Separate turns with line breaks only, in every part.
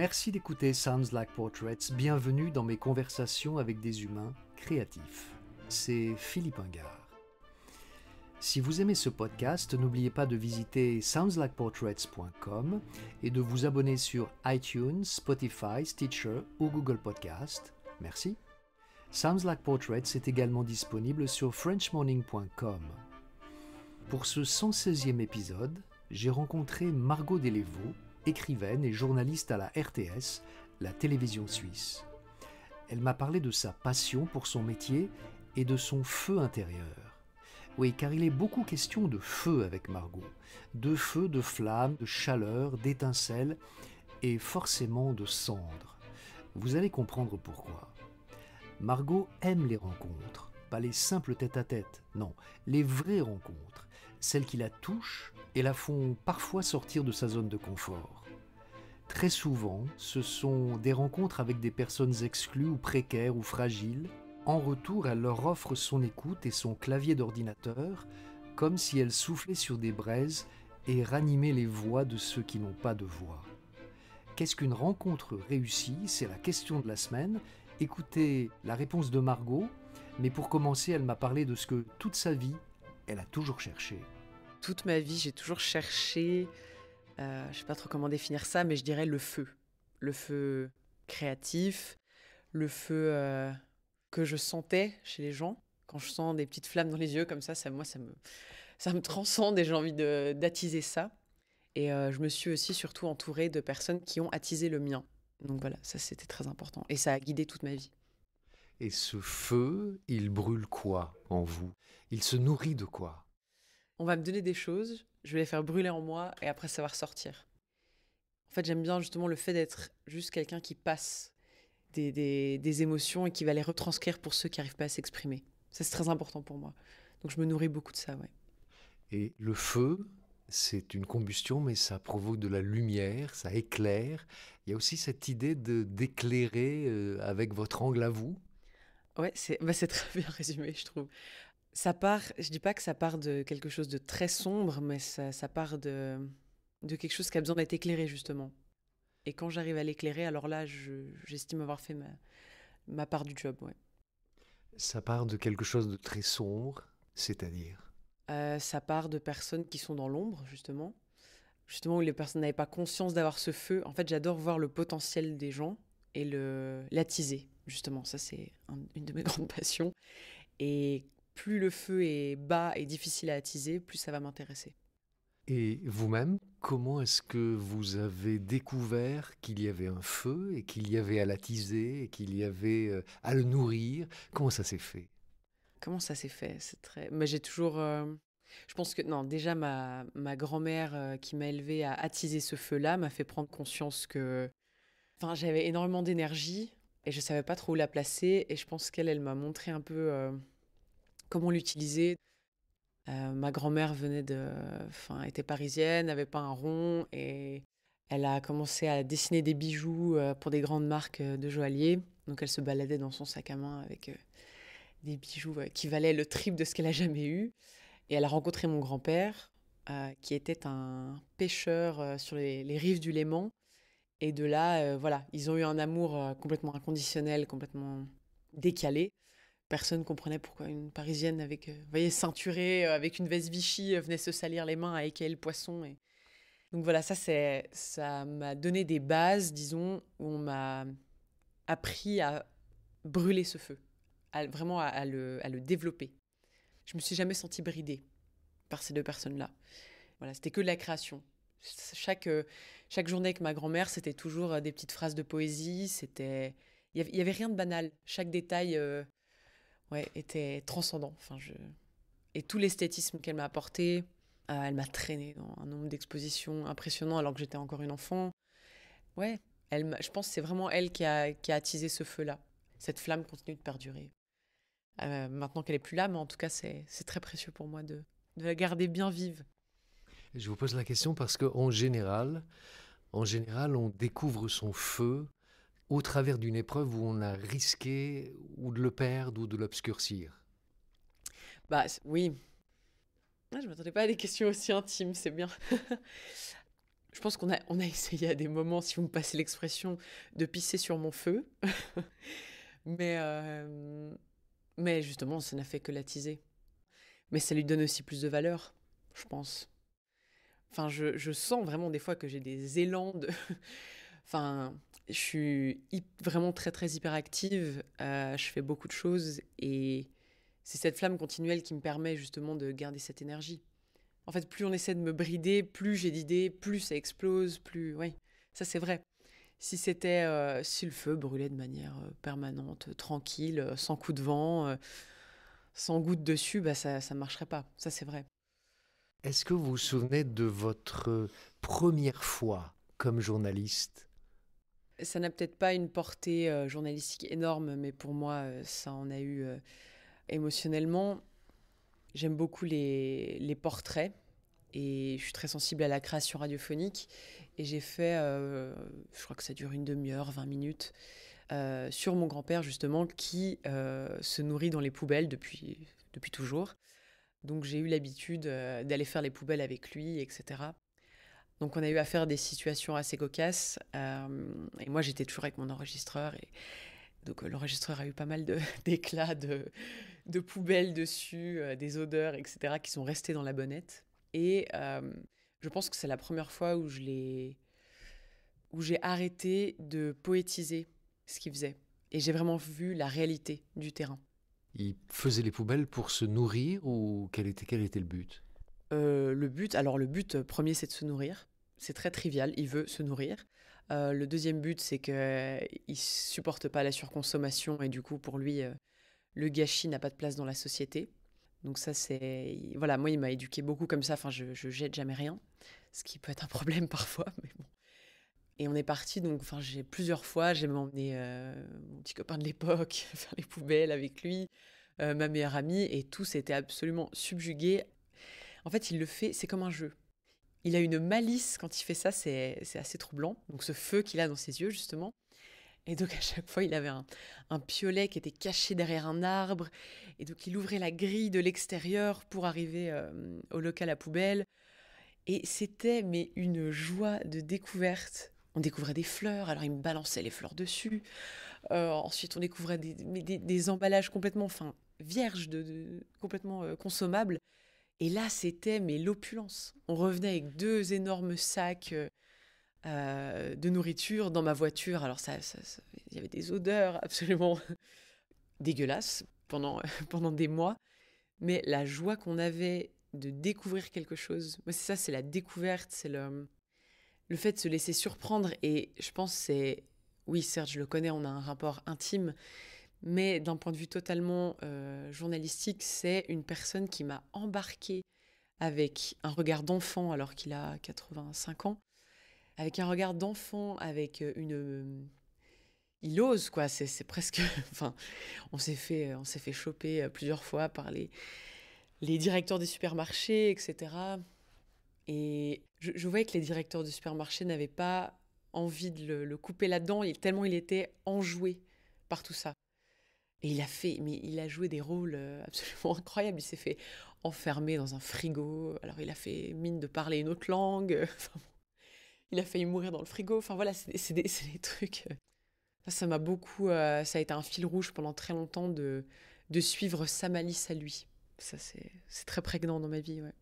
Merci d'écouter Sounds Like Portraits. Bienvenue dans mes conversations avec des humains créatifs. C'est Philippe Ingard. Si vous aimez ce podcast, n'oubliez pas de visiter soundslikeportraits.com et de vous abonner sur iTunes, Spotify, Stitcher ou Google Podcast. Merci. Sounds Like Portraits est également disponible sur frenchmorning.com. Pour ce 116e épisode, j'ai rencontré Margot Delévaux, écrivaine et journaliste à la RTS, la télévision suisse. Elle m'a parlé de sa passion pour son métier et de son feu intérieur. Oui, car il est beaucoup question de feu avec Margot. De feu, de flamme, de chaleur, d'étincelles et forcément de cendres. Vous allez comprendre pourquoi. Margot aime les rencontres, pas les simples tête-à-tête, non, les vraies rencontres, celles qui la touchent et la font parfois sortir de sa zone de confort. Très souvent, ce sont des rencontres avec des personnes exclues ou précaires ou fragiles. En retour, elle leur offre son écoute et son clavier d'ordinateur, comme si elle soufflait sur des braises et ranimait les voix de ceux qui n'ont pas de voix. Qu'est-ce qu'une rencontre réussie ? C'est la question de la semaine. Écoutez la réponse de Margot, mais pour commencer, elle m'a parlé de ce que toute sa vie, elle a toujours cherché.
Toute ma vie, j'ai toujours cherché, je ne sais pas trop comment définir ça, mais je dirais le feu. Le feu créatif, le feu que je sentais chez les gens. Quand je sens des petites flammes dans les yeux comme ça me transcende et j'ai envie d'attiser ça. Et je me suis aussi surtout entourée de personnes qui ont attisé le mien. Donc voilà, ça c'était très important. Et ça a guidé toute ma vie.
Et ce feu, il brûle quoi en vous ? Il se nourrit de quoi ?
On va me donner des choses, je vais les faire brûler en moi et après ça va ressortir. En fait, j'aime bien justement le fait d'être juste quelqu'un qui passe des émotions et qui va les retranscrire pour ceux qui n'arrivent pas à s'exprimer. Ça, c'est très important pour moi. Donc je me nourris beaucoup de ça, ouais.
Et le feu, c'est une combustion, mais ça provoque de la lumière, ça éclaire. Il y a aussi cette idée d'éclairer avec votre angle à vous.
Ouais, c'est très bien résumé, je trouve. Je dis pas que ça part de quelque chose de très sombre, mais ça part de quelque chose qui a besoin d'être éclairé, justement. Et quand j'arrive à l'éclairer, alors là, j'estime avoir fait ma part du job, ouais.
Ça part de quelque chose de très sombre, c'est-à-dire.
Ça part de personnes qui sont dans l'ombre, justement. Justement, où les personnes n'avaient pas conscience d'avoir ce feu. En fait, j'adore voir le potentiel des gens et l'attiser, justement. Ça, c'est une de mes grandes passions. Et plus le feu est bas et difficile à attiser, plus ça va m'intéresser.
Et vous-même, comment est-ce que vous avez découvert qu'il y avait un feu et qu'il y avait à l'attiser et qu'il y avait à le nourrir ? Comment ça s'est fait ?
Comment ça s'est fait ? Mais j'ai toujours... Je pense que... Non, déjà, ma grand-mère qui m'a élevée à attiser ce feu-là m'a fait prendre conscience que... Enfin, j'avais énormément d'énergie et je savais pas trop où la placer. Et je pense elle m'a montré un peu comment l'utiliser. Ma grand-mère était parisienne, n'avait pas un rond et elle a commencé à dessiner des bijoux pour des grandes marques de joailliers. Donc elle se baladait dans son sac à main avec des bijoux qui valaient le triple de ce qu'elle a jamais eu. Et elle a rencontré mon grand-père qui était un pêcheur sur les rives du Léman. Et de là, voilà, ils ont eu un amour complètement inconditionnel, complètement décalé. Personne ne comprenait pourquoi une Parisienne avec, vous voyez, ceinturée, avec une veste Vichy, venait se salir les mains à écailler le poisson. Et... Donc voilà, ça m'a donné des bases, disons, où on m'a appris à brûler ce feu, vraiment à le développer. Je me suis jamais sentie bridée par ces deux personnes-là. Voilà, c'était que de la création. Chaque journée avec ma grand-mère, c'était toujours des petites phrases de poésie. Il y avait rien de banal. Chaque détail était transcendant. Et tout l'esthétisme qu'elle m'a apporté, elle m'a traînée dans un nombre d'expositions impressionnant alors que j'étais encore une enfant. Ouais, je pense que c'est vraiment elle qui a attisé ce feu-là. Cette flamme continue de perdurer. Maintenant qu'elle est plus là, mais en tout cas, c'est très précieux pour moi de la garder bien vive.
Je vous pose la question parce qu'en général, on découvre son feu au travers d'une épreuve où on a risqué ou de le perdre ou de l'obscurcir.
Oui. Je ne m'attendais pas à des questions aussi intimes, c'est bien. Je pense qu'on a essayé à des moments, si vous me passez l'expression, de pisser sur mon feu. Mais, mais justement, ça n'a fait que l'attiser. Mais ça lui donne aussi plus de valeur, je pense. Enfin, je sens vraiment des fois que j'ai des élans de... Enfin, je suis vraiment très très hyperactive, je fais beaucoup de choses et c'est cette flamme continuelle qui me permet justement de garder cette énergie. En fait, plus on essaie de me brider, plus j'ai d'idées, plus ça explose, plus... Oui, ça c'est vrai. Si le feu brûlait de manière permanente, tranquille, sans coup de vent, sans goutte dessus, bah ça marcherait pas. Ça c'est vrai.
Est-ce que vous vous souvenez de votre première fois comme journaliste?
Ça n'a peut-être pas une portée journalistique énorme, mais pour moi, ça en a eu émotionnellement. J'aime beaucoup les portraits et je suis très sensible à la création radiophonique. Et j'ai fait, je crois que ça dure une demi-heure, 20 minutes, sur mon grand-père justement qui se nourrit dans les poubelles depuis toujours. Donc j'ai eu l'habitude d'aller faire les poubelles avec lui, etc. Donc on a eu affaire à des situations assez cocasses. Et moi j'étais toujours avec mon enregistreur. Et donc l'enregistreur a eu pas mal d'éclats de poubelles dessus, des odeurs, etc. qui sont restées dans la bonnette. Et je pense que c'est la première fois où j'ai arrêté de poétiser ce qu'il faisait. Et j'ai vraiment vu la réalité du terrain.
Il faisait les poubelles pour se nourrir ou quel était le but?
Le but premier, c'est de se nourrir. C'est très trivial, il veut se nourrir. Le deuxième but, c'est qu'il ne supporte pas la surconsommation et du coup, pour lui, le gâchis n'a pas de place dans la société. Donc ça, c'est... Voilà, moi, il m'a éduqué beaucoup comme ça. Enfin, je jette jamais rien, ce qui peut être un problème parfois, mais bon. Et on est parti, donc enfin, plusieurs fois, j'ai même emmené mon petit copain de l'époque faire les poubelles avec lui, ma meilleure amie, et tous étaient absolument subjugués. En fait, il le fait, c'est comme un jeu. Il a une malice quand il fait ça, c'est assez troublant. Donc ce feu qu'il a dans ses yeux, justement. Et donc à chaque fois, il avait un piolet qui était caché derrière un arbre. Et donc il ouvrait la grille de l'extérieur pour arriver au local à poubelle. Et c'était mais une joie de découverte. On découvrait des fleurs, alors il me balançait les fleurs dessus. Ensuite, on découvrait des emballages complètement, enfin, vierges, complètement consommables. Et là, c'était mais l'opulence. On revenait avec 2 énormes sacs de nourriture dans ma voiture. Alors il y avait des odeurs absolument dégueulasses pendant des mois. Mais la joie qu'on avait de découvrir quelque chose, moi c'est ça, c'est la découverte, c'est le fait de se laisser surprendre. Et je pense que c'est, oui certes je le connais, on a un rapport intime, mais d'un point de vue totalement journalistique, c'est une personne qui m'a embarquée avec un regard d'enfant alors qu'il a 85 ans, avec un regard d'enfant, avec il ose, quoi, c'est presque... Enfin, on s'est fait choper plusieurs fois par les directeurs des supermarchés, etc. Et je voyais que les directeurs du supermarché n'avaient pas envie de le couper là-dedans, tellement il était enjoué par tout ça. Et il a joué des rôles absolument incroyables. Il s'est fait enfermer dans un frigo. Alors il a fait mine de parler une autre langue. Enfin, il a failli mourir dans le frigo. Enfin voilà, c'est des trucs. Ça m'a beaucoup. Ça a été un fil rouge pendant très longtemps de suivre sa malice à lui. Ça, c'est très prégnant dans ma vie, ouais.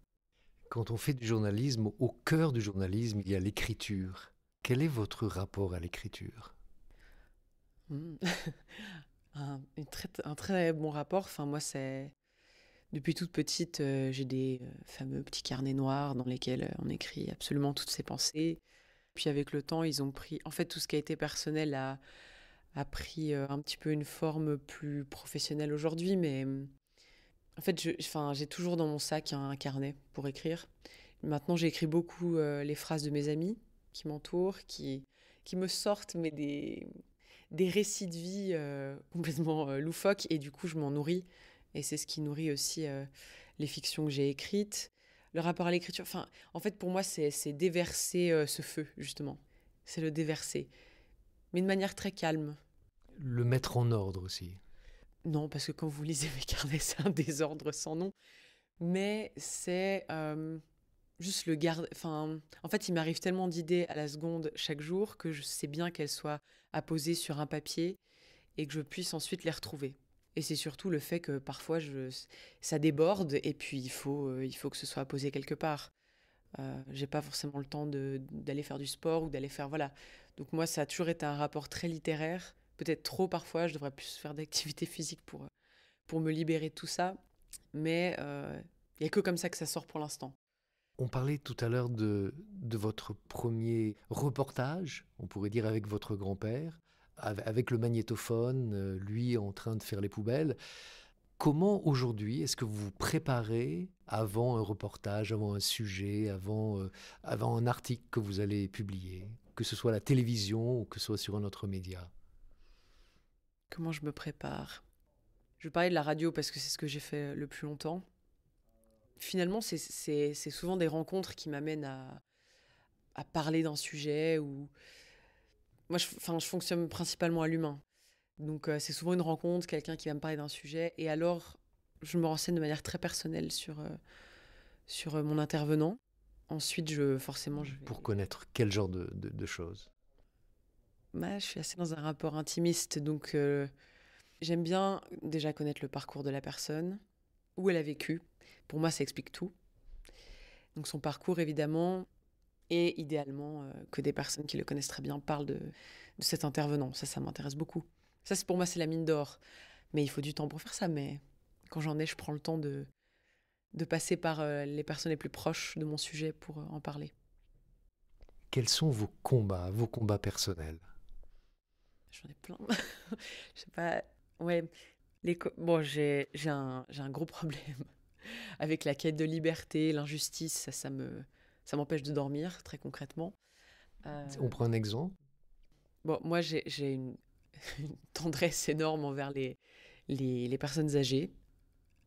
Quand on fait du journalisme, au cœur du journalisme, il y a l'écriture. Quel est votre rapport à l'écriture?
Mm. Un très bon rapport. Enfin, moi, c'est. Depuis toute petite, j'ai des fameux petits carnets noirs dans lesquels on écrit absolument toutes ses pensées. Puis avec le temps, ils ont pris. En fait, tout ce qui a été personnel a pris un petit peu une forme plus professionnelle aujourd'hui. Mais en fait, enfin, j'ai toujours dans mon sac un carnet pour écrire. Maintenant, j'écris beaucoup les phrases de mes amis qui m'entourent, qui me sortent mais des récits de vie complètement loufoques. Et du coup, je m'en nourris. Et c'est ce qui nourrit aussi les fictions que j'ai écrites. Le rapport à l'écriture, enfin, en fait, pour moi, c'est déverser ce feu, justement. C'est le déverser. Mais de manière très calme.
Le mettre en ordre aussi.
Non, parce que quand vous lisez mes carnets, c'est un désordre sans nom. Mais juste le garder. Enfin, en fait, il m'arrive tellement d'idées à la seconde chaque jour que je sais bien qu'elles soient apposées sur un papier et que je puisse ensuite les retrouver. Et c'est surtout le fait que parfois ça déborde et puis il faut que ce soit posé quelque part. J'ai pas forcément le temps d'aller faire du sport ou d'aller faire voilà. Donc moi, ça a toujours été un rapport très littéraire, peut-être trop parfois. Je devrais plus faire d'activité physique pour me libérer de tout ça. Mais il y a que comme ça que ça sort pour l'instant.
On parlait tout à l'heure de votre premier reportage, on pourrait dire avec votre grand-père, avec le magnétophone, lui en train de faire les poubelles. Comment aujourd'hui est-ce que vous vous préparez avant un reportage, avant un sujet, avant un article que vous allez publier, que ce soit à la télévision ou que ce soit sur un autre média?
Comment je me prépare? Je vais parler de la radio parce que c'est ce que j'ai fait le plus longtemps. Finalement, c'est souvent des rencontres qui m'amènent à parler d'un sujet ou moi, je fonctionne principalement à l'humain. Donc, c'est souvent une rencontre, quelqu'un qui va me parler d'un sujet. Et alors, je me renseigne de manière très personnelle sur mon intervenant. Ensuite, forcément, je
Pour
vais.
connaître quel genre de choses?
Je suis assez dans un rapport intimiste. Donc, j'aime bien déjà connaître le parcours de la personne, où elle a vécu. Pour moi, ça explique tout. Donc, son parcours, évidemment. Et idéalement, que des personnes qui le connaissent très bien parlent de cet intervenant. Ça m'intéresse beaucoup. Ça, pour moi, c'est la mine d'or. Mais il faut du temps pour faire ça. Mais quand j'en ai, je prends le temps de passer par les personnes les plus proches de mon sujet pour en parler.
Quels sont vos combats personnels?
J'en ai plein. Je sais pas. Ouais. Bon, j'ai un gros problème avec la quête de liberté, l'injustice. Ça m'empêche de dormir, très concrètement.
On prend un exemple?
Bon, moi, j'ai une tendresse énorme envers les personnes âgées,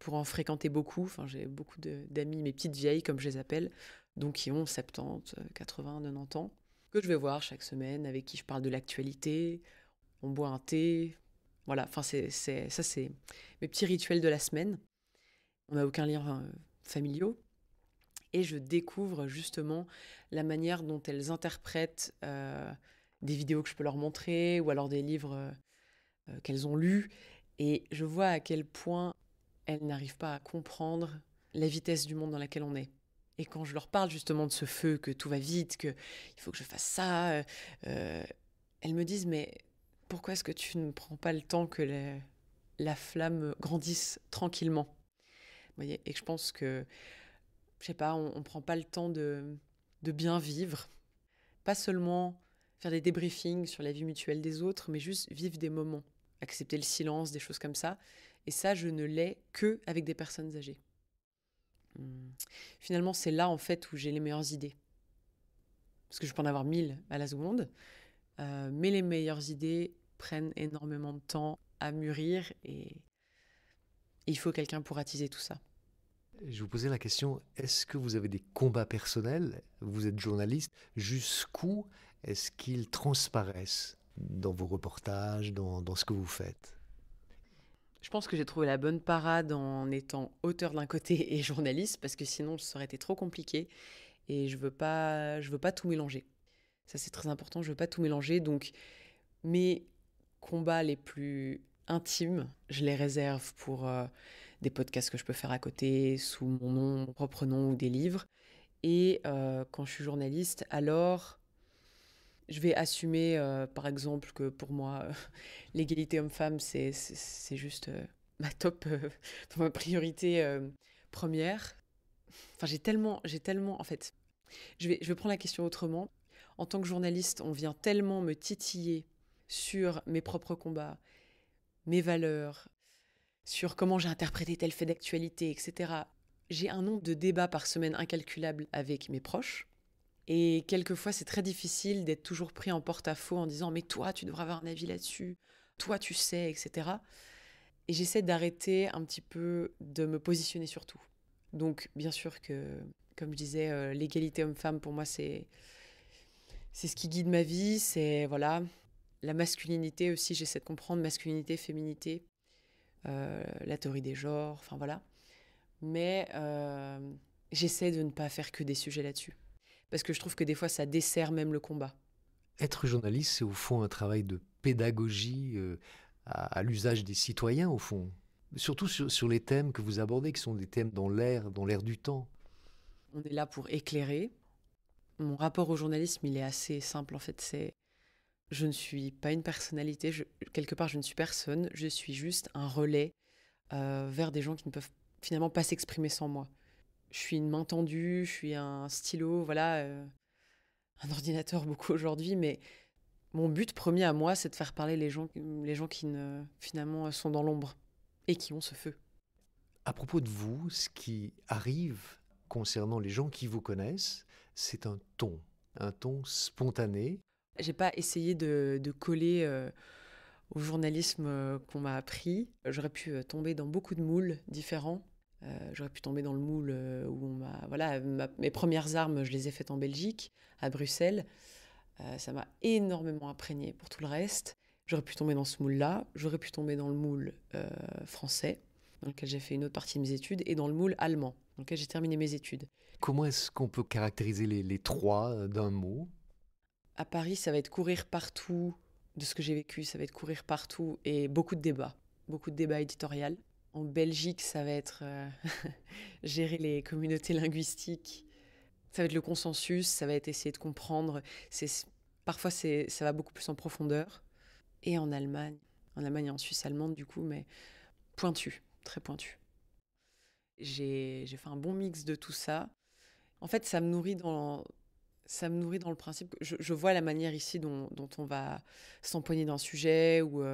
pour en fréquenter beaucoup. Enfin, j'ai beaucoup d'amis, mes petites vieilles, comme je les appelle, donc qui ont 70, 80, 90 ans, que je vais voir chaque semaine, avec qui je parle de l'actualité, on boit un thé. Voilà, enfin, c'est mes petits rituels de la semaine. On n'a aucun lien familiaux. Et je découvre justement la manière dont elles interprètent des vidéos que je peux leur montrer ou alors des livres qu'elles ont lus. Et je vois à quel point elles n'arrivent pas à comprendre la vitesse du monde dans laquelle on est. Et quand je leur parle justement de ce feu, que tout va vite, qu'il faut que je fasse ça, elles me disent, mais pourquoi est-ce que tu ne prends pas le temps que la flamme grandisse tranquillement? Vous voyez. Et je pense que, je sais pas, on ne prend pas le temps de bien vivre. Pas seulement faire des débriefings sur la vie mutuelle des autres, mais juste vivre des moments. Accepter le silence, des choses comme ça. Et ça, je ne l'ai que avec des personnes âgées. Finalement, c'est là, en fait, où j'ai les meilleures idées. Parce que je peux en avoir 1000 à la seconde. Mais les meilleures idées prennent énormément de temps à mûrir et il faut quelqu'un pour attiser tout ça.
Je vous posais la question, est-ce que vous avez des combats personnels? Vous êtes journaliste, jusqu'où est-ce qu'ils transparaissent dans vos reportages, dans ce que vous faites?
Je pense que j'ai trouvé la bonne parade en étant auteur d'un côté et journaliste, parce que sinon, ça aurait été trop compliqué. Et je veux pas tout mélanger. Ça, c'est très important, je veux pas tout mélanger. Donc, mes combats les plus intimes, je les réserve pour des podcasts que je peux faire à côté, sous mon nom, mon propre nom ou des livres. Et quand je suis journaliste, alors je vais assumer, par exemple, que pour moi, l'égalité homme-femme, c'est juste ma ma priorité première. Enfin, j'ai tellement, en fait, je vais prendre la question autrement. En tant que journaliste, on vient tellement me titiller sur mes propres combats, mes valeurs, sur comment j'ai interprété tel fait d'actualité, etc. J'ai un nombre de débats par semaine incalculable avec mes proches. Et quelquefois, c'est très difficile d'être toujours pris en porte-à-faux en disant « Mais toi, tu devrais avoir un avis là-dessus. Toi, tu sais, etc. » Et j'essaie d'arrêter un petit peu de me positionner sur tout. Donc, bien sûr que, comme je disais, l'égalité homme-femme, pour moi, c'est ce qui guide ma vie. C'est, voilà, la masculinité aussi, j'essaie de comprendre masculinité, féminité, la théorie des genres, enfin voilà. Mais J'essaie de ne pas faire que des sujets là-dessus. Parce que je trouve que des fois, ça dessert même le combat.
Être journaliste, c'est au fond un travail de pédagogie à l'usage des citoyens, au fond. Surtout sur les thèmes que vous abordez, qui sont des thèmes dans l'air du temps.
On est là pour éclairer. Mon rapport au journalisme, il est assez simple en fait. Je ne suis pas une personnalité. Quelque part, je ne suis personne. Je suis juste un relais vers des gens qui ne peuvent finalement pas s'exprimer sans moi. Je suis une main tendue, je suis un stylo, voilà, un ordinateur beaucoup aujourd'hui, mais mon but premier à moi, c'est de faire parler les gens qui finalement sont dans l'ombre et qui ont ce feu.
À propos de vous, ce qui arrive concernant les gens qui vous connaissent, c'est un ton spontané.
J'ai pas essayé de coller au journalisme qu'on m'a appris. J'aurais pu tomber dans beaucoup de moules différents. J'aurais pu tomber dans le moule où on m'a. Voilà, mes premières armes, je les ai faites en Belgique, à Bruxelles. Ça m'a énormément imprégné pour tout le reste. J'aurais pu tomber dans ce moule-là. J'aurais pu tomber dans le moule français, dans lequel j'ai fait une autre partie de mes études, et dans le moule allemand, dans lequel j'ai terminé mes études.
Comment est-ce qu'on peut caractériser les trois d'un mot?
À Paris, ça va être courir partout. De ce que j'ai vécu, ça va être courir partout et beaucoup de débats éditoriaux. En Belgique, ça va être gérer les communautés linguistiques. Ça va être le consensus, ça va être essayer de comprendre. Parfois, ça va beaucoup plus en profondeur. Et en Allemagne et en Suisse allemande, du coup, mais pointu, très pointu. J'ai fait un bon mix de tout ça. En fait, ça me nourrit dans le principe que je vois la manière ici dont on va s'empoigner d'un sujet ou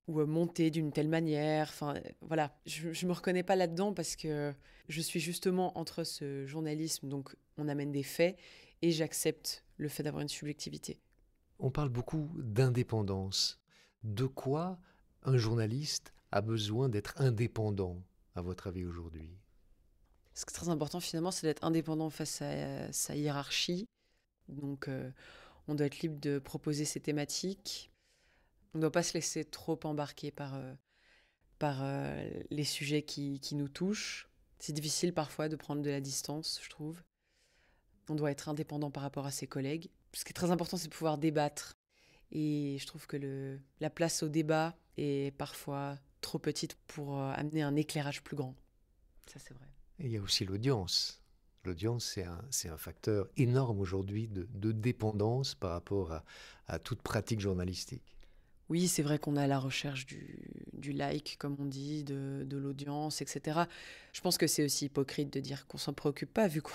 monter d'une telle manière. Enfin, voilà, je me reconnais pas là-dedans parce que je suis justement entre ce journalisme, donc on amène des faits, et j'accepte le fait d'avoir une subjectivité.
On parle beaucoup d'indépendance. De quoi un journaliste a besoin d'être indépendant, à votre avis, aujourd'hui?
Ce qui est très important finalement, c'est d'être indépendant face à sa hiérarchie. Donc on doit être libre de proposer ses thématiques. On ne doit pas se laisser trop embarquer par les sujets qui nous touchent. C'est difficile parfois de prendre de la distance, je trouve. On doit être indépendant par rapport à ses collègues. Ce qui est très important, c'est de pouvoir débattre. Et je trouve que la place au débat est parfois trop petite pour amener un éclairage plus grand. Ça, c'est vrai.
Et il y a aussi l'audience. L'audience, c'est un facteur énorme aujourd'hui de dépendance par rapport à toute pratique journalistique.
Oui, c'est vrai qu'on est à la recherche du like, comme on dit, de l'audience, etc. Je pense que c'est aussi hypocrite de dire qu'on s'en préoccupe pas, vu qu'on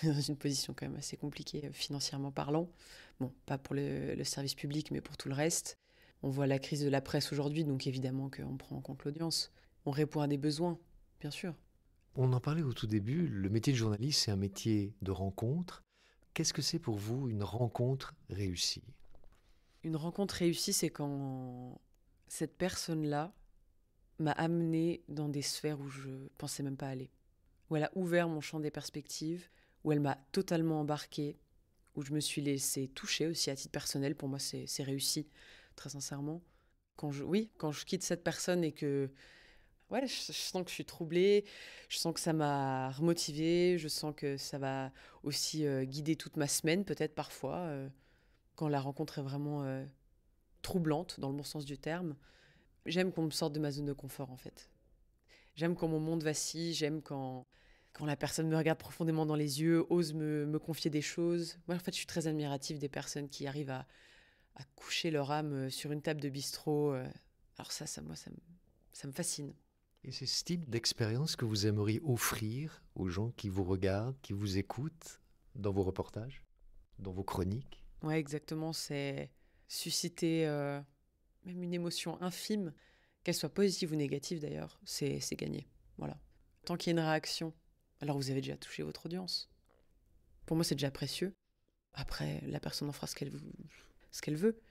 est dans une position quand même assez compliquée financièrement parlant. Bon, pas pour le service public, mais pour tout le reste. On voit la crise de la presse aujourd'hui, donc évidemment qu'on prend en compte l'audience. On répond à des besoins, bien sûr.
On en parlait au tout début, le métier de journaliste, c'est un métier de rencontre. Qu'est-ce que c'est pour vous une rencontre réussie?
Une rencontre réussie, c'est quand cette personne-là m'a amenée dans des sphères où je pensais même pas aller. Où elle a ouvert mon champ des perspectives, où elle m'a totalement embarquée, où je me suis laissée toucher aussi à titre personnel. Pour moi, c'est réussi, très sincèrement. Quand je quitte cette personne et que ouais, je sens que je suis troublée, je sens que ça m'a remotivée, je sens que ça va aussi guider toute ma semaine, peut-être parfois, quand la rencontre est vraiment troublante, dans le bon sens du terme. J'aime qu'on me sorte de ma zone de confort, en fait. J'aime quand mon monde vacille, j'aime quand la personne me regarde profondément dans les yeux, ose me confier des choses. Moi, en fait, je suis très admirative des personnes qui arrivent à coucher leur âme sur une table de bistrot. Alors moi, ça me fascine.
Et c'est ce type d'expérience que vous aimeriez offrir aux gens qui vous regardent, qui vous écoutent dans vos reportages, dans vos chroniques?
Ouais, exactement. C'est susciter même une émotion infime, qu'elle soit positive ou négative d'ailleurs, c'est gagné. Voilà. Tant qu'il y a une réaction, alors vous avez déjà touché votre audience. Pour moi, c'est déjà précieux. Après, la personne en fera ce qu'elle veut.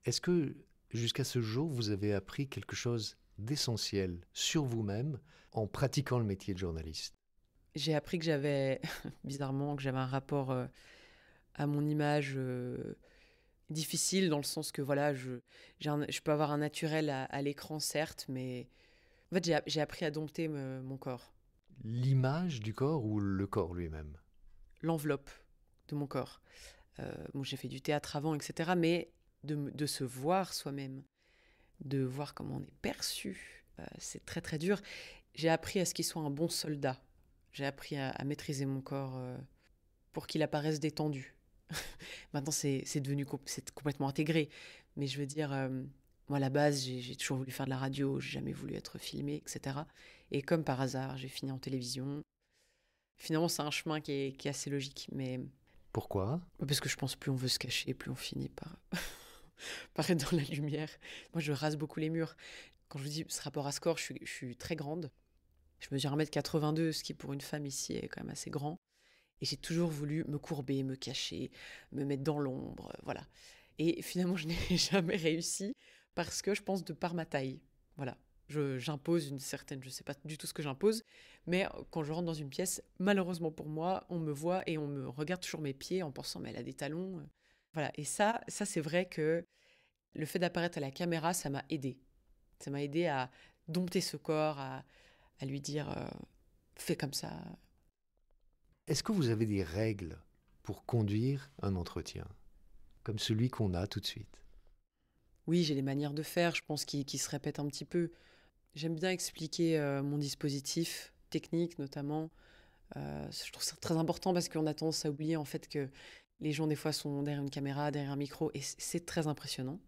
Est-ce que jusqu'à ce jour, vous avez appris quelque chose d'essentiel sur vous-même en pratiquant le métier de journaliste?
J'ai appris que j'avais, bizarrement, que j'avais un rapport à mon image difficile, dans le sens que voilà, je peux avoir un naturel à l'écran, certes, mais en fait, j'ai appris à dompter mon corps.
l'image du corps ou le corps lui-même?
L'enveloppe de mon corps. Bon, j'ai fait du théâtre avant, etc. Mais de se voir soi-même, de voir comment on est perçu, c'est très très dur. J'ai appris à ce qu'il soit un bon soldat. J'ai appris à maîtriser mon corps pour qu'il apparaisse détendu. Maintenant, c'est devenu c'est complètement intégré. Mais je veux dire, moi, à la base, j'ai toujours voulu faire de la radio, j'ai jamais voulu être filmé, etc. Et comme par hasard, j'ai fini en télévision. Finalement, c'est un chemin qui est assez logique. Mais
Pourquoi?
parce que je pense plus on veut se cacher, plus on finit par, par être dans la lumière. Moi, je rase beaucoup les murs. Quand je vous dis ce rapport à score, je suis très grande. Je mesure 1,82 m, ce qui pour une femme ici est quand même assez grand. Et j'ai toujours voulu me courber, me cacher, me mettre dans l'ombre, voilà. Et finalement, je n'ai jamais réussi parce que je pense de par ma taille. Voilà. J'impose une certaine, je ne sais pas du tout ce que j'impose, mais quand je rentre dans une pièce, malheureusement pour moi, on me voit et on me regarde toujours mes pieds en pensant, mais elle a des talons. Voilà. Et ça c'est vrai que le fait d'apparaître à la caméra, ça m'a aidé. Ça m'a aidé à dompter ce corps, à lui dire, fais comme ça.
Est-ce que vous avez des règles pour conduire un entretien, comme celui qu'on a tout de suite?
Oui, j'ai des manières de faire, je pense, qui se répètent un petit peu. J'aime bien expliquer mon dispositif technique, notamment. Je trouve ça très important parce qu'on a tendance à oublier en fait que les gens, des fois, sont derrière une caméra, derrière un micro, et c'est très impressionnant.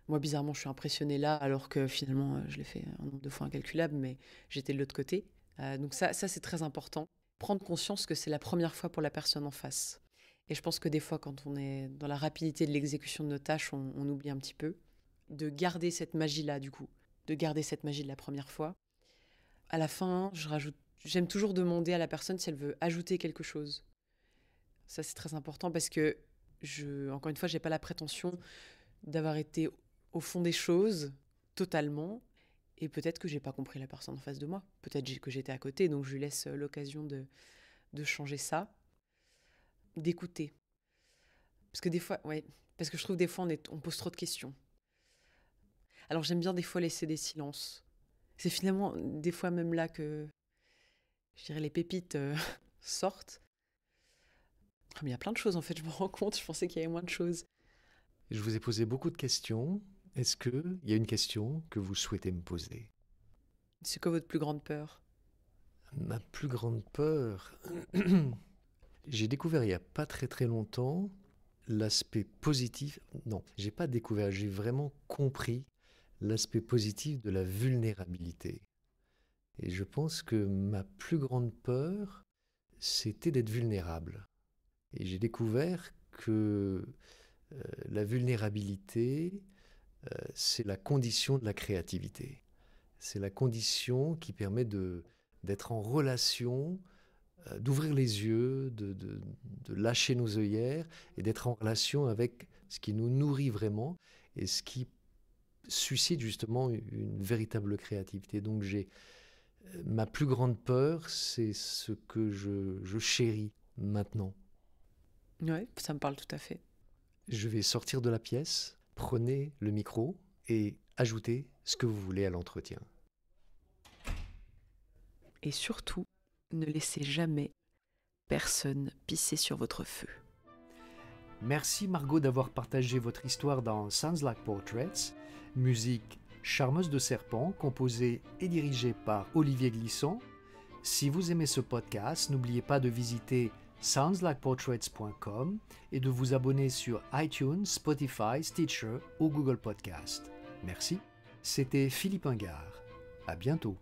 Moi, bizarrement, je suis impressionnée là, alors que finalement, je l'ai fait un nombre de fois incalculable, mais j'étais de l'autre côté. Donc ça c'est très important. Prendre conscience que c'est la première fois pour la personne en face. Et je pense que des fois, quand on est dans la rapidité de l'exécution de nos tâches, on oublie un petit peu de garder cette magie-là, du coup. De garder cette magie de la première fois. À la fin, j'aime toujours demander à la personne si elle veut ajouter quelque chose. Ça, c'est très important parce que, encore une fois, j'ai pas la prétention d'avoir été au fond des choses, totalement. Et peut-être que j'ai pas compris la personne en face de moi. Peut-être que j'étais à côté, donc je lui laisse l'occasion de changer ça. D'écouter. Parce que des fois, parce que je trouve des fois on pose trop de questions. Alors j'aime bien des fois laisser des silences. C'est finalement des fois même là que, je dirais, les pépites sortent. Mais il y a plein de choses en fait, je me rends compte, je pensais qu'il y avait moins de choses.
Je vous ai posé beaucoup de questions. Est-ce qu'il y a une question que vous souhaitez me poser?
C'est quoi votre plus grande peur?
Ma plus grande peur... J'ai découvert il n'y a pas très très longtemps l'aspect positif... Non, j'ai pas découvert, j'ai vraiment compris l'aspect positif de la vulnérabilité. Et je pense que ma plus grande peur, c'était d'être vulnérable. Et j'ai découvert que la vulnérabilité, c'est la condition de la créativité. C'est la condition qui permet d'être en relation, d'ouvrir les yeux, de lâcher nos œillères et d'être en relation avec ce qui nous nourrit vraiment et ce qui suscite justement une véritable créativité. Donc ma plus grande peur, c'est ce que je chéris maintenant.
Ouais, ça me parle tout à fait.
Je vais sortir de la pièce, prenez le micro et ajoutez ce que vous voulez à l'entretien.
Et surtout, ne laissez jamais personne pisser sur votre feu.
Merci Margot d'avoir partagé votre histoire dans Sounds Like Portraits, musique Charmeuse de Serpent, composée et dirigée par Olivier Glisson. Si vous aimez ce podcast, n'oubliez pas de visiter soundslikeportraits.com et de vous abonner sur iTunes, Spotify, Stitcher ou Google Podcast. Merci. C'était Philippe Ingard. À bientôt.